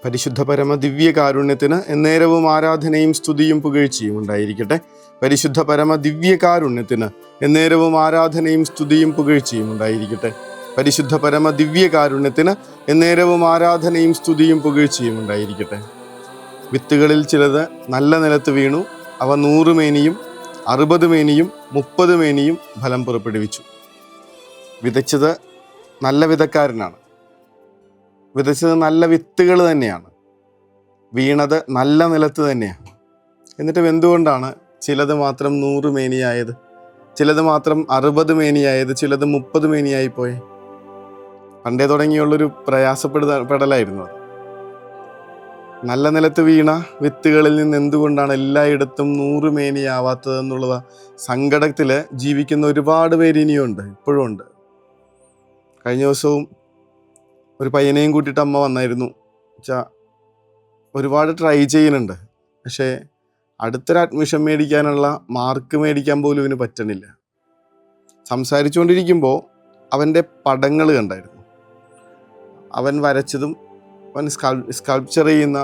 പരിശുദ്ധ പരമ ദിവ്യകാരുണ്യത്തിന് എന്നേരവും ആരാധനയും സ്തുതിയും പുകഴ്ചയും ഉണ്ടായിരിക്കട്ടെ. പരിശുദ്ധ പരമ ദിവ്യകാരുണ്യത്തിന് എന്നേരവും ആരാധനയും സ്തുതിയും പുകഴ്ചയും ഉണ്ടായിരിക്കട്ടെ. പരിശുദ്ധ പരമ ദിവ്യകാരുണ്യത്തിന് എന്നേരവും ആരാധനയും സ്തുതിയും പുകഴ്ചയും ഉണ്ടായിരിക്കട്ടെ. വിത്തുകളിൽ ചിലത് നല്ല നിലത്ത് വീണു. അവ 100 മേനിയും 60 മേനിയും 30 മേനിയും ഫലം പുറപ്പെടുവിച്ചു. വിതച്ചത് നല്ല വിതക്കാരനാണ്. വിതച്ചത് നല്ല വിത്തുകൾ തന്നെയാണ്. വീണത് നല്ല നിലത്ത് തന്നെയാണ്. എന്നിട്ട് എന്തുകൊണ്ടാണ് ചിലത് മാത്രം 100 മേനിയായത്, ചിലത് മാത്രം 60 മേനിയായത്, ചിലത് 30 മേനിയായി പോയെ? പണ്ടേ തുടങ്ങിയുള്ളൊരു പ്രയാസപ്പെടലായിരുന്നു അത്. നല്ല നിലത്ത് വീണ വിത്തുകളിൽ നിന്ന് എന്തുകൊണ്ടാണ് എല്ലായിടത്തും 100 മേനിയാവാത്തതെന്നുള്ള സങ്കടത്തിൽ ജീവിക്കുന്ന ഒരുപാട് പേര് ഇനിയുണ്ട്, ഇപ്പോഴും ഉണ്ട്. കഴിഞ്ഞ ദിവസവും ഒരു പയ്യനെയും കൂട്ടിയിട്ട് അമ്മ വന്നായിരുന്നു. ഒരുപാട് ട്രൈ ചെയ്യുന്നുണ്ട്, പക്ഷേ അടുത്തൊരു അഡ്മിഷൻ മേടിക്കാനുള്ള മാർക്ക് മേടിക്കാൻ പോലും ഇവന് പറ്റണില്ല. സംസാരിച്ചുകൊണ്ടിരിക്കുമ്പോൾ അവൻ്റെ പടങ്ങൾ കണ്ടായിരുന്നു. അവൻ വരച്ചതും അവൻ സ്കൾപ്ചർ ചെയ്യുന്ന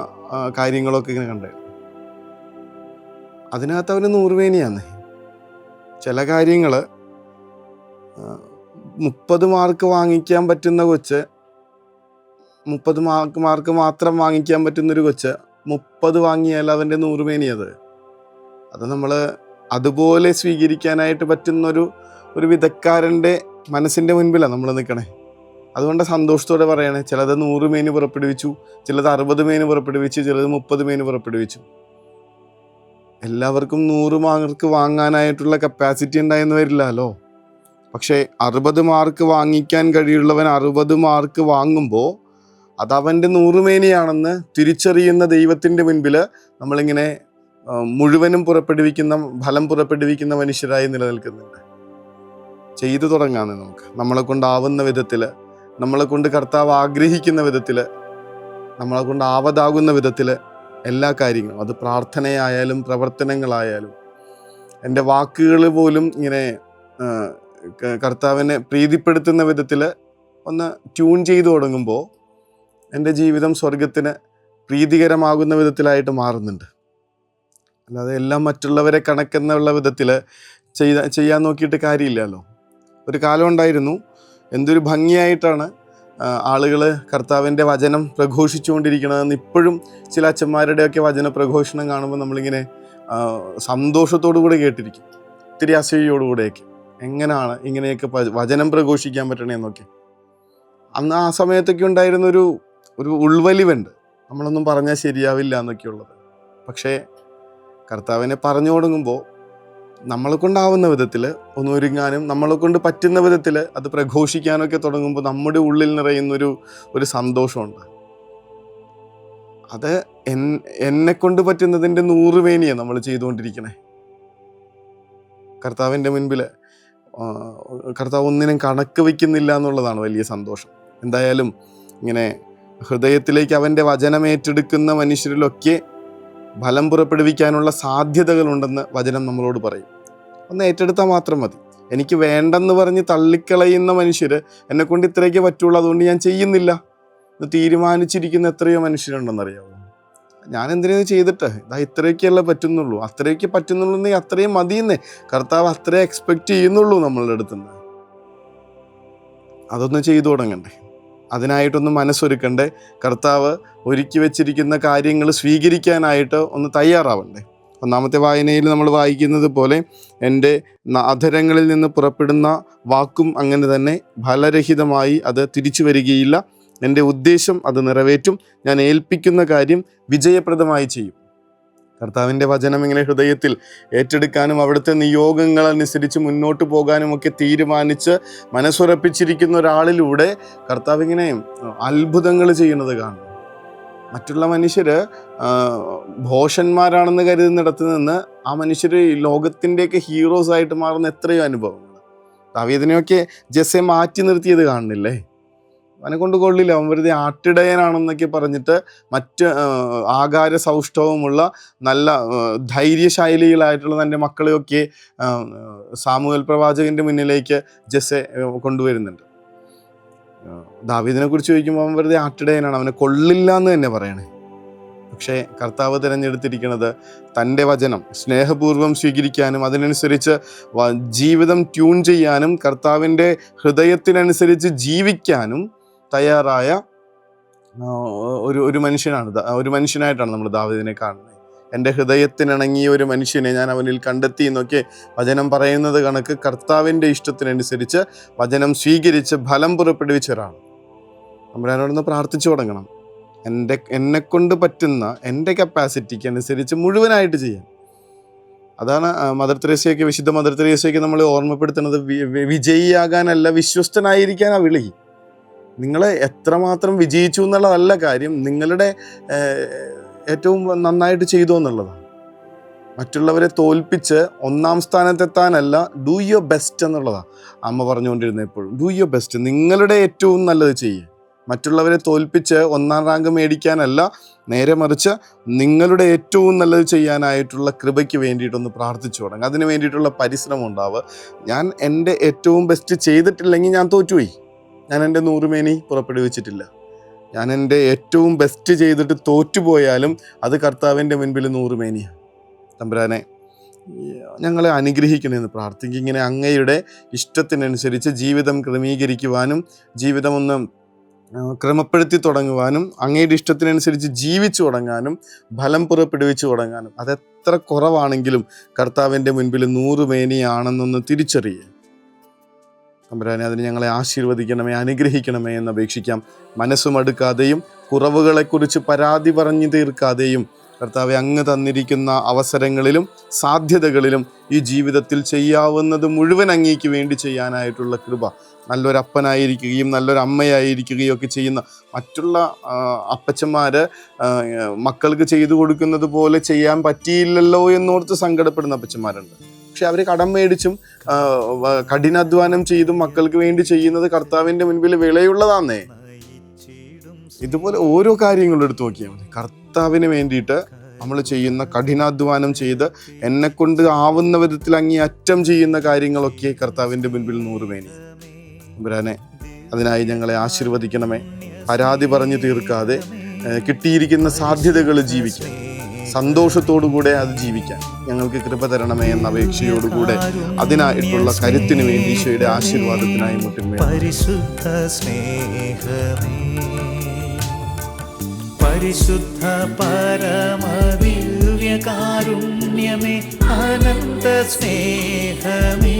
കാര്യങ്ങളൊക്കെ ഇങ്ങനെ കണ്ടായിരുന്നു. അതിനകത്ത് അവന് 100 മേനിയാന്നേ. ചില കാര്യങ്ങൾ 30 മാർക്ക് വാങ്ങിക്കാൻ പറ്റുന്ന കൊച്ച്, 30 മാർക്ക് മാത്രം വാങ്ങിക്കാൻ പറ്റുന്നൊരു കൊച്ച് 30 വാങ്ങിയാൽ അവൻ്റെ 100 മേനിയത്. അത് നമ്മൾ അതുപോലെ സ്വീകരിക്കാനായിട്ട് പറ്റുന്നൊരു വിധക്കാരൻ്റെ മനസ്സിൻ്റെ മുൻപിലാണ് നമ്മൾ നിൽക്കണേ. അതുകൊണ്ട് സന്തോഷത്തോടെ പറയണേ, ചിലത് 100 മേനി പുറപ്പെടുവിച്ചു, ചിലത് 60 മേനി പുറപ്പെടുവിച്ചു, ചിലത് 30 മേനി പുറപ്പെടുവിച്ചു. എല്ലാവർക്കും 100 മാർക്ക് വാങ്ങാനായിട്ടുള്ള കപ്പാസിറ്റി ഉണ്ടായെന്ന് വരില്ലല്ലോ. പക്ഷേ 60 മാർക്ക് വാങ്ങിക്കാൻ കഴിയുള്ളവൻ 60 മാർക്ക് വാങ്ങുമ്പോൾ അതവൻ്റെ 100 മേനിയാണെന്ന് തിരിച്ചറിയുന്ന ദൈവത്തിൻ്റെ മുൻപിൽ നമ്മളിങ്ങനെ മുഴുവനും ഫലം പുറപ്പെടുവിക്കുന്ന മനുഷ്യരായി നിലനിൽക്കുന്നുണ്ട്. ചെയ്തു തുടങ്ങാന്ന് നമുക്ക് നമ്മളെ കൊണ്ടാവുന്ന വിധത്തിൽ, നമ്മളെ കൊണ്ട് കർത്താവ് ആഗ്രഹിക്കുന്ന വിധത്തിൽ, നമ്മളെ കൊണ്ട് ആവതാകുന്ന വിധത്തിൽ എല്ലാ കാര്യങ്ങളും, അത് പ്രാർത്ഥനയായാലും പ്രവർത്തനങ്ങളായാലും, എൻ്റെ വാക്കുകൾ പോലും ഇങ്ങനെ കർത്താവിനെ പ്രീതിപ്പെടുത്തുന്ന വിധത്തിൽ ഒന്ന് ട്യൂൺ ചെയ്തു തുടങ്ങുമ്പോൾ എൻ്റെ ജീവിതം സ്വർഗത്തിന് പ്രീതികരമാകുന്ന വിധത്തിലായിട്ട് മാറുന്നുണ്ട്. അല്ലാതെ എല്ലാം മറ്റുള്ളവരെ കണക്കെന്നുള്ള വിധത്തിൽ ചെയ്യാൻ നോക്കിയിട്ട് കാര്യമില്ലല്ലോ. ഒരു കാലം ഉണ്ടായിരുന്നു, എന്തൊരു ഭംഗിയായിട്ടാണ് ആളുകൾ കർത്താവിൻ്റെ വചനം പ്രഘോഷിച്ചുകൊണ്ടിരിക്കണതെന്ന് ഇപ്പോഴും ചില അച്ഛന്മാരുടെയൊക്കെ വചന പ്രഘോഷണം കാണുമ്പോൾ നമ്മളിങ്ങനെ സന്തോഷത്തോടു കൂടെ കേട്ടിരിക്കും, ഇത്തിരി അസൂയയോടുകൂടെയൊക്കെ. എങ്ങനെയാണ് ഇങ്ങനെയൊക്കെ വചനം പ്രഘോഷിക്കാൻ പറ്റണേന്നൊക്കെ. അന്ന് ആ സമയത്തൊക്കെ ഉണ്ടായിരുന്നൊരു ഉൾവലിവുണ്ട്, നമ്മളൊന്നും പറഞ്ഞാൽ ശരിയാവില്ല എന്നൊക്കെയുള്ളത്. പക്ഷേ കർത്താവിനെ പറഞ്ഞു തുടങ്ങുമ്പോൾ നമ്മളെ കൊണ്ടാവുന്ന വിധത്തിൽ ഒന്ന് ഒരുങ്ങാനും നമ്മളെ കൊണ്ട് പറ്റുന്ന വിധത്തിൽ അത് പ്രഘോഷിക്കാനൊക്കെ തുടങ്ങുമ്പോൾ നമ്മുടെ ഉള്ളിൽ നിറയുന്നൊരു സന്തോഷമുണ്ട്. അത് എന്നെ കൊണ്ട് പറ്റുന്നതിൻ്റെ 100 മേനിയാണ് നമ്മൾ ചെയ്തുകൊണ്ടിരിക്കണേ. കർത്താവിൻ്റെ മുൻപിൽ കർത്താവ് ഒന്നിനും കണക്ക് വയ്ക്കുന്നില്ല എന്നുള്ളതാണ് വലിയ സന്തോഷം. എന്തായാലും ഇങ്ങനെ ഹൃദയത്തിലേക്ക് അവൻ്റെ വചനം ഏറ്റെടുക്കുന്ന മനുഷ്യരിലൊക്കെ ഫലം പുറപ്പെടുവിക്കാനുള്ള സാധ്യതകളുണ്ടെന്ന് വചനം നമ്മളോട് പറയും. ഒന്ന് ഏറ്റെടുത്താൽ മാത്രം മതി. എനിക്ക് വേണ്ടെന്ന് പറഞ്ഞ് തള്ളിക്കളയുന്ന മനുഷ്യർ എന്നെക്കൊണ്ട് ഇത്രയൊക്കെ പറ്റുള്ളൂ, അതുകൊണ്ട് ഞാൻ ചെയ്യുന്നില്ല എന്ന് തീരുമാനിച്ചിരിക്കുന്ന എത്രയോ മനുഷ്യരുണ്ടെന്നറിയാമോ. ഞാൻ എന്തിനു ചെയ്തിട്ട് ഇത്രയൊക്കെയല്ലേ പറ്റുന്നുള്ളൂ, അത്രയൊക്കെ പറ്റുന്നുള്ളൂ, അത്രയും മതിയെന്നേ കർത്താവ് അത്രേ എക്സ്പെക്റ്റ് ചെയ്യുന്നുള്ളൂ നമ്മളുടെ അടുത്തുനിന്ന്. അതൊന്ന് ചെയ്തു തുടങ്ങണ്ടേ, അതിനായിട്ടൊന്ന് മനസ്സൊരുക്കണ്ടേ, കർത്താവ് ഒരുക്കി വെച്ചിരിക്കുന്ന കാര്യങ്ങൾ സ്വീകരിക്കാനായിട്ട് ഒന്ന് തയ്യാറാവണ്ടേ. ഒന്നാമത്തെ വായനയിൽ നമ്മൾ വായിക്കുന്നത് പോലെ എൻ്റെ അധരങ്ങളിൽ നിന്ന് പുറപ്പെടുന്ന വാക്കും അങ്ങനെ തന്നെ ഫലരഹിതമായി അത് തിരിച്ചു വരികയില്ല. എൻ്റെ ഉദ്ദേശം അത് നിറവേറ്റും, ഞാൻ ഏൽപ്പിക്കുന്ന കാര്യം വിജയപ്രദമായി ചെയ്യും. കർത്താവിൻ്റെ വചനം ഇങ്ങനെ ഹൃദയത്തിൽ ഏറ്റെടുക്കാനും അവിടുത്തെ നിയോഗങ്ങളനുസരിച്ച് മുന്നോട്ട് പോകാനും ഒക്കെ തീരുമാനിച്ച് മനസ്സുറപ്പിച്ചിരിക്കുന്ന ഒരാളിലൂടെ കർത്താവ് ഇങ്ങനെ അത്ഭുതങ്ങൾ ചെയ്യുന്നത് കാണും. മറ്റുള്ള മനുഷ്യർ ഭോഷന്മാരാണെന്ന് കരുതുന്നിടത്ത് നിന്ന് ആ മനുഷ്യർ ലോകത്തിൻ്റെയൊക്കെ ഹീറോസായിട്ട് മാറുന്ന എത്രയോ അനുഭവങ്ങൾ. ദാവീദിനെയൊക്കെ ജെസ്സെ മാറ്റി നിർത്തിയത് കാണുന്നില്ലേ? അവനെ കൊണ്ട് കൊള്ളില്ല, അവൻ വെറുതെ ആട്ടിടയനാണെന്നൊക്കെ പറഞ്ഞിട്ട് മറ്റ് ആകാര സൗഷ്ഠവമുള്ള നല്ല ധൈര്യശാലികളായിട്ടുള്ള തൻ്റെ മക്കളെയൊക്കെ സാമുവേൽ പ്രവാചകൻ്റെ മുന്നിലേക്ക് ജെസ്സെ കൊണ്ടുവരുന്നുണ്ട്. ദാവീദിനെ കുറിച്ച് ചോദിക്കുമ്പോൾ അവൻ വെറുതെ ആട്ടിടയനാണ്, അവനെ കൊള്ളില്ല എന്ന് തന്നെ പറയണേ. പക്ഷേ കർത്താവ് തിരഞ്ഞെടുത്തിരിക്കുന്നത് തൻ്റെ വചനം സ്നേഹപൂർവ്വം സ്വീകരിക്കാനും അതിനനുസരിച്ച് ജീവിതം ട്യൂൺ ചെയ്യാനും കർത്താവിൻ്റെ ഹൃദയത്തിനനുസരിച്ച് ജീവിക്കാനും തയ്യാറായ ഒരു മനുഷ്യനായിട്ടാണ് നമ്മൾ ദാവീദിനെ കാണുന്നത്. എൻ്റെ ഹൃദയത്തിനിണങ്ങിയ ഒരു മനുഷ്യനെ ഞാൻ അവനിൽ കണ്ടെത്തി എന്നൊക്കെ വചനം പറയുന്നത് കണക്ക് കർത്താവിൻ്റെ ഇഷ്ടത്തിനനുസരിച്ച് വചനം സ്വീകരിച്ച് ഫലം പുറപ്പെടുവിച്ച ഒരാൾ. നമ്മളതിനോടൊന്ന് പ്രാർത്ഥിച്ചു തുടങ്ങണം. എന്നെക്കൊണ്ട് പറ്റുന്ന എൻ്റെ കപ്പാസിറ്റിക്ക് അനുസരിച്ച് മുഴുവനായിട്ട് ചെയ്യാൻ. അതാണ് വിശുദ്ധ മദർ തെരേസയൊക്കെ നമ്മൾ ഓർമ്മപ്പെടുത്തുന്നത്. വിജയിയാകാനല്ല, വിശ്വസ്തനായിരിക്കാനാണ് വിളി. നിങ്ങൾ എത്രമാത്രം വിജയിച്ചു എന്നുള്ളതല്ല കാര്യം, നിങ്ങളുടെ ഏറ്റവും നന്നായിട്ട് ചെയ്തു എന്നുള്ളതാണ്. മറ്റുള്ളവരെ തോൽപ്പിച്ച് ഒന്നാം സ്ഥാനത്തെത്താനല്ല, ഡു യുവർ ബെസ്റ്റ് എന്നുള്ളതാണ് അമ്മ പറഞ്ഞുകൊണ്ടിരുന്നത് എപ്പോഴും. ഡു യുവർ ബെസ്റ്റ്, നിങ്ങളുടെ ഏറ്റവും നല്ലത് ചെയ്യുക. മറ്റുള്ളവരെ തോൽപ്പിച്ച് ഒന്നാം റാങ്ക് മേടിക്കാനല്ല, നേരെ മറിച്ച് നിങ്ങളുടെ ഏറ്റവും നല്ലത് ചെയ്യാനായിട്ടുള്ള കൃപയ്ക്ക് വേണ്ടിയിട്ടൊന്ന് പ്രാർത്ഥിച്ചു തുടങ്ങുക. അതിന് വേണ്ടിയിട്ടുള്ള പരിശ്രമം ഉണ്ടാവുക. ഞാൻ എൻ്റെ ഏറ്റവും ബെസ്റ്റ് ചെയ്തിട്ടില്ലെങ്കിൽ ഞാൻ തോറ്റുപോയി. ഞാൻ എൻ്റെ 100 മേനി പുറപ്പെടുവിച്ചിട്ടില്ല. ഞാൻ എൻ്റെ ഏറ്റവും ബെസ്റ്റ് ചെയ്തിട്ട് തോറ്റുപോയാലും അത് കർത്താവിൻ്റെ മുൻപിൽ 100 മേനിയാണ്. തമ്പുരാനെ ഞങ്ങളെ അനുഗ്രഹിക്കണമെന്ന് പ്രാർത്ഥിക്കുക. ഇങ്ങനെ അങ്ങയുടെ ഇഷ്ടത്തിനനുസരിച്ച് ജീവിതം ക്രമീകരിക്കുവാനും ജീവിതം ഒന്ന് ക്രമപ്പെടുത്തി തുടങ്ങുവാനും അങ്ങയുടെ ഇഷ്ടത്തിനനുസരിച്ച് ജീവിച്ചു തുടങ്ങാനും ഫലം പുറപ്പെടുവിച്ചു തുടങ്ങാനും അതെത്ര കുറവാണെങ്കിലും കർത്താവിൻ്റെ മുൻപിൽ 100 മേനിയാണെന്നൊന്ന് തിരിച്ചറിയുക. തമ്പുരാനെ അതിന് ഞങ്ങളെ ആശീർവദിക്കണമേ, അനുഗ്രഹിക്കണമേ എന്ന് അപേക്ഷിക്കാം. മനസ്സുമടുക്കാതെയും കുറവുകളെക്കുറിച്ച് പരാതി പറഞ്ഞു തീർക്കാതെയും കർത്താവെ അങ്ങ് തന്നിരിക്കുന്ന അവസരങ്ങളിലും സാധ്യതകളിലും ഈ ജീവിതത്തിൽ ചെയ്യാവുന്നത് മുഴുവൻ അങ്ങേക്ക് വേണ്ടി ചെയ്യാനായിട്ടുള്ള കൃപ, നല്ലൊരപ്പനായിരിക്കുകയും നല്ലൊരമ്മയായിരിക്കുകയും ഒക്കെ ചെയ്യുന്ന മറ്റുള്ള അപ്പച്ചന്മാർ മക്കൾക്ക് ചെയ്തു കൊടുക്കുന്നത് പോലെ ചെയ്യാൻ പറ്റിയില്ലല്ലോ എന്നോർത്ത് സങ്കടപ്പെടുന്ന അപ്പച്ചന്മാരുണ്ട്. പക്ഷെ അവർ കടം മേടിച്ചും കഠിനാധ്വാനം ചെയ്തും മക്കൾക്ക് വേണ്ടി ചെയ്യുന്നത് കർത്താവിൻ്റെ മുൻപിൽ വിലയുള്ളതാന്നേ. ഇതുപോലെ ഓരോ കാര്യങ്ങളും എടുത്തു നോക്കിയാൽ മതി. കർത്താവിന് വേണ്ടിയിട്ട് നമ്മൾ ചെയ്യുന്ന കഠിനാധ്വാനം ചെയ്ത് എന്നെക്കൊണ്ട് ആവുന്ന വിധത്തിൽ അങ്ങേയറ്റം ചെയ്യുന്ന കാര്യങ്ങളൊക്കെ കർത്താവിൻ്റെ മുൻപിൽ 100 മേനി. തമ്പുരാനെ അതിനായി ഞങ്ങളെ ആശീർവദിക്കണമേ. പരാതി പറഞ്ഞു തീർക്കാതെ കിട്ടിയിരിക്കുന്ന സാധ്യതകൾ ജീവിക്കാൻ, സന്തോഷത്തോടുകൂടെ അത് ജീവിക്കാൻ ഞങ്ങൾക്ക് കൃപ തരണമേ എന്ന അപേക്ഷയോടുകൂടെ അതിനായിട്ടുള്ള കരുത്തിന് വേണ്ടി ഈശോയുടെ ആശീർവാദത്തിനായി മുട്ടിന്മേൽ. പരിശുദ്ധ സ്നേഹമേ, പരിശുദ്ധ പരമദിവ്യകാരുണ്യമേ, അനന്ത സ്നേഹമേ,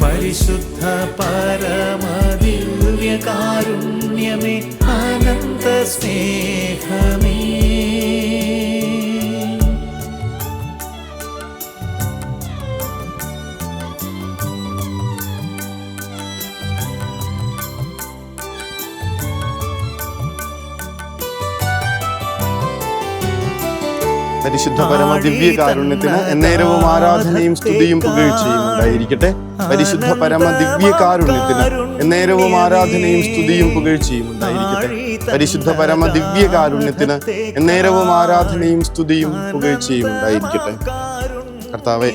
പരിശുദ്ധ പരമദിവ്യകാരുണ്യമേ, അനന്ത സ്നേഹമേ. പരിശുദ്ധ പരമ ദിവ്യ കാരുണ്യത്തിന് എന്നേരവും ആരാധനയും സ്തുതിയും പുകഴ്ചയും ഉണ്ടായിരിക്കട്ടെ. പരിശുദ്ധ പരമ ദിവ്യ കാരുണ്യത്തിന് എന്നേരവും ആരാധനയും സ്തുതിയും പുകഴ്ചയും ഉണ്ടായിരിക്കട്ടെ. പരിശുദ്ധ പരമ ദിവ്യ കാരുണ്യത്തിന് എന്നേരവും ആരാധനയും സ്തുതിയും പുകഴ്ചയും ഉണ്ടായിരിക്കട്ടെ. കർത്താവെ,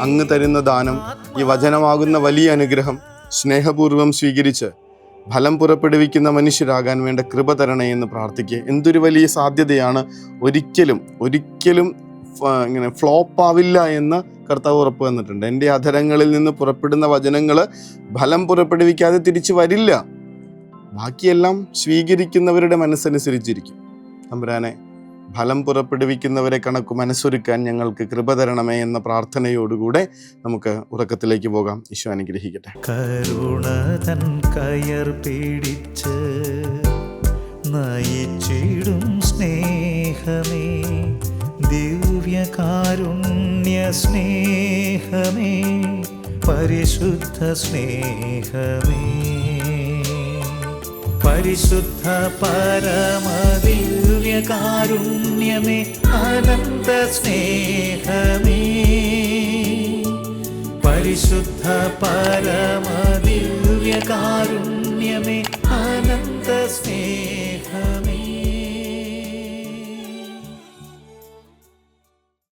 അങ്ങ് തരുന്ന ദാനം, ഈ വചനമാകുന്ന വലിയ അനുഗ്രഹം സ്നേഹപൂർവ്വം സ്വീകരിച്ച് ഫലം പുറപ്പെടുവിക്കുന്ന മനുഷ്യരാകാൻ വേണ്ട കൃപ തരണേ എന്ന് പ്രാർത്ഥിക്കുക. എന്തൊരു വലിയ സാധ്യതയാണ്. ഒരിക്കലും ഇങ്ങനെ ഫ്ലോപ്പ് ആവില്ല എന്ന് കർത്താവ് ഉറപ്പ് വന്നിട്ടുണ്ട്. എൻ്റെ അധരങ്ങളിൽ നിന്ന് പുറപ്പെടുന്ന വചനങ്ങൾ ഫലം പുറപ്പെടുവിക്കാതെ തിരിച്ചു വരില്ല. ബാക്കിയെല്ലാം സ്വീകരിക്കുന്നവരുടെ മനസ്സനുസരിച്ചിരിക്കും. തമ്പുരാനെ, ഫലം പുറപ്പെടുവിക്കുന്നവരെ കണക്ക് മനസ്സൊരുക്കാൻ ഞങ്ങൾക്ക് കൃപ തരണമേ എന്ന പ്രാർത്ഥനയോടുകൂടെ നമുക്ക് ഉറക്കത്തിലേക്ക് പോകാം. ഈശോ അനുഗ്രഹിക്കട്ടെ. കരുണ തൻ കയർ പിടിച്ച് നയിച്ചിടും സ്നേഹമേ, ദിവ്യകാരുണ്യ സ്നേഹമേ, പരിശുദ്ധ സ്നേഹമേ, പരിശുദ്ധ പരമദിവ്യകാരുണ്യമേ, അനന്ത സ്നേഹമേ, പരിശുദ്ധ പരമദിവ്യകാരുണ്യമേ, അനന്ത സ്നേഹമേ.